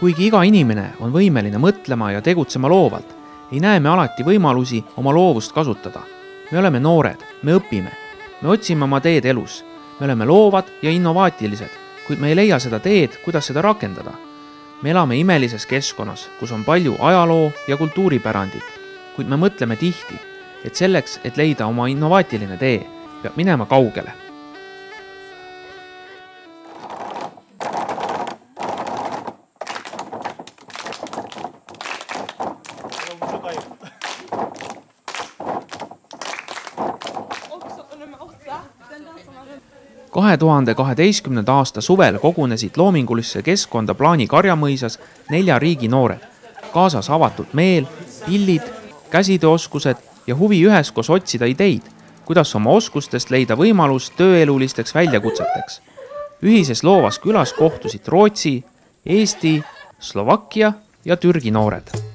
Kuigi iga inimene on võimeline mõtlema ja tegutsema loovalt, ei näe me alati võimalusi oma loovust kasutada. Me oleme noored, me õpime, me otsime oma teed elus, me oleme loovad ja innovaatilised, kuid me ei leia seda teed, kuidas seda rakendada. Me elame imelises keskkonnas, kus on palju ajaloo ja kultuuripärandit, kuid me mõtleme tihti, et selleks, et leida oma innovaatiline tee, peab minema kaugele. – 2012. aasta suvel kogunesid loomingulisse keskkonda Plaani Karjamõisas 4 riigi noored, kaasas avatud meel, pillid, käsitööoskused ja huvi üheskoos otsida ideid, kuidas oma oskustest leida võimalus tööelulisteks väljakutseteks. Ühises loovas külas kohtusid Rootsi, Eesti, Slovakkia ja Türgi noored.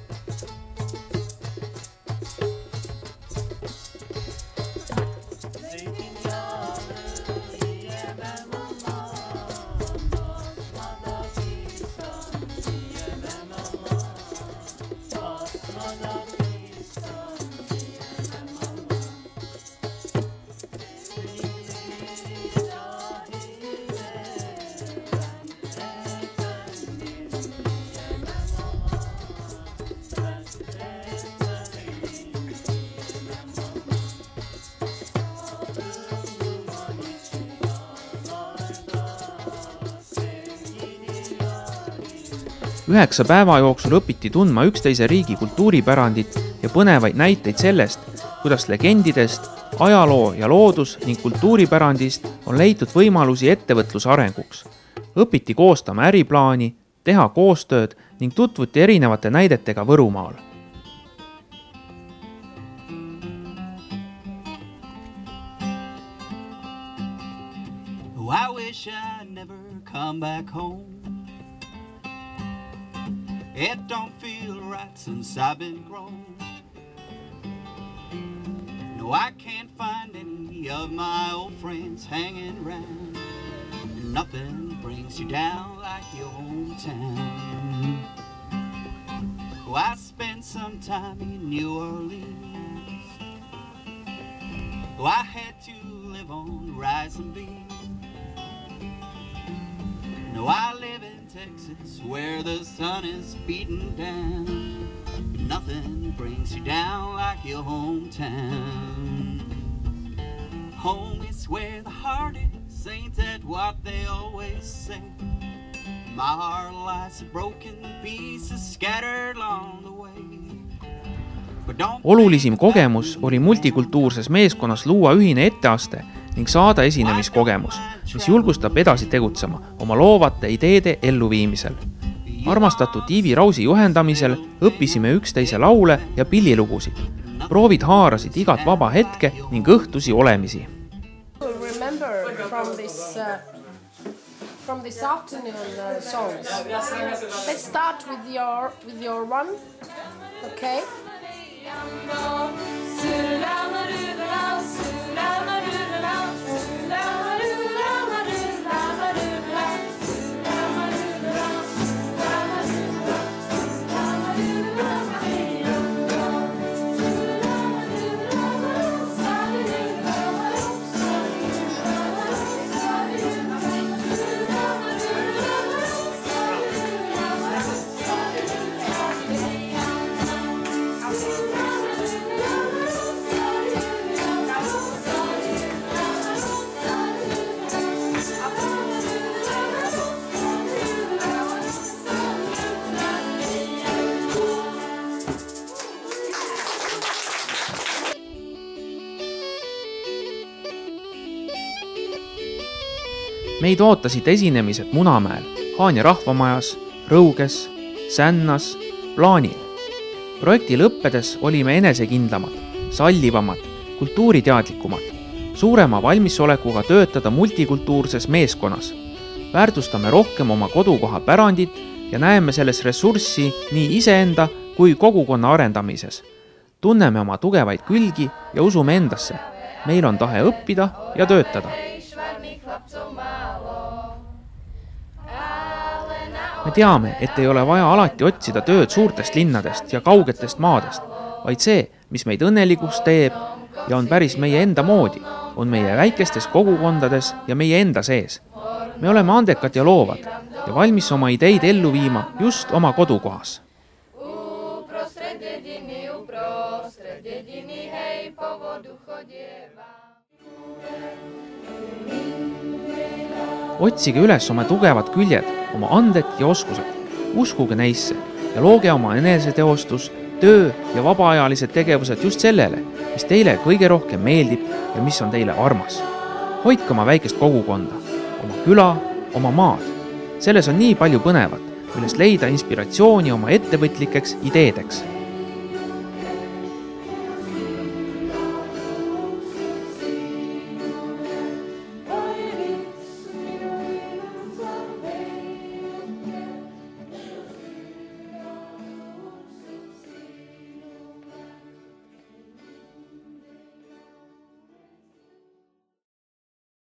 Üheksa päeva jooksul õpiti tundma üksteise riigi kultuuripärandit ja põnevaid näiteid sellest, kuidas legendidest, ajaloo ja loodus ning kultuuripärandist on leitud võimalusi ettevõtluse arenguks. Õpiti koostama äriplaani, teha koostööd ning tutvuti erinevate näidetega Võrumaal. I wish I never come back home. It don't feel right since I've been grown. No, I can't find any of my old friends hanging around. Nothing brings you down like your hometown. Oh, I spent some time in New Orleans. Oh, I had to live on rice and beans. No, I live in Texas, where the sun is beating down. Nothing brings you down like your hometown. Home is where the heart is, ain't that what they always say? My heart lies a broken pieces scattered along the way. Olulisim kogemus oli multikultuurses meeskonnas luua ühine etteaste ning saada esinemiskogemus, mis julgustab edasi tegutsema oma loovate ideede elluviimisel. Armastatud Iivi Rausi juhendamisel õppisime üksteise laule ja pillilugusid. Proovid haarasid igat vaba hetke ning õhtusi olemisi. From this afternoon songs. Let's start with your one. Okay. Meid ootasid esinemised Munamäel, Haanja rahvamajas, Rõuges, Sännas, Plaanil. Projekti lõppedes olime enesekindlamad, sallivamad, kultuuriteadlikumad, suurema valmisolekuga töötada multikultuurses meeskonnas. Väärtustame rohkem oma kodukoha pärandit ja näeme selles ressurssi nii iseenda kui kogukonna arendamises. Tunneme oma tugevaid külgi ja usume endasse. Meil on tahe õppida ja töötada. Me teame, et ei ole vaja alati otsida tööd suurtest linnadest ja kaugetest maadest, vaid see, mis meid õnnelikuks teeb ja on päris meie enda moodi, on meie väikestes kogukondades ja meie enda sees. Me oleme andekad ja loovad ja valmis oma ideid ellu viima just oma kodukohas. Otsige üles oma tugevad küljed, oma anded ja oskused. Uskuge neisse ja looge oma eneseteostus, töö ja vabaajalised tegevused just sellele, mis teile kõige rohkem meeldib ja mis on teile armas. Hoidke oma väikest kogukonda, oma küla, oma maad. Selles on nii palju põnevat, millest leida inspiratsiooni oma ettevõtlikeks ideedeks.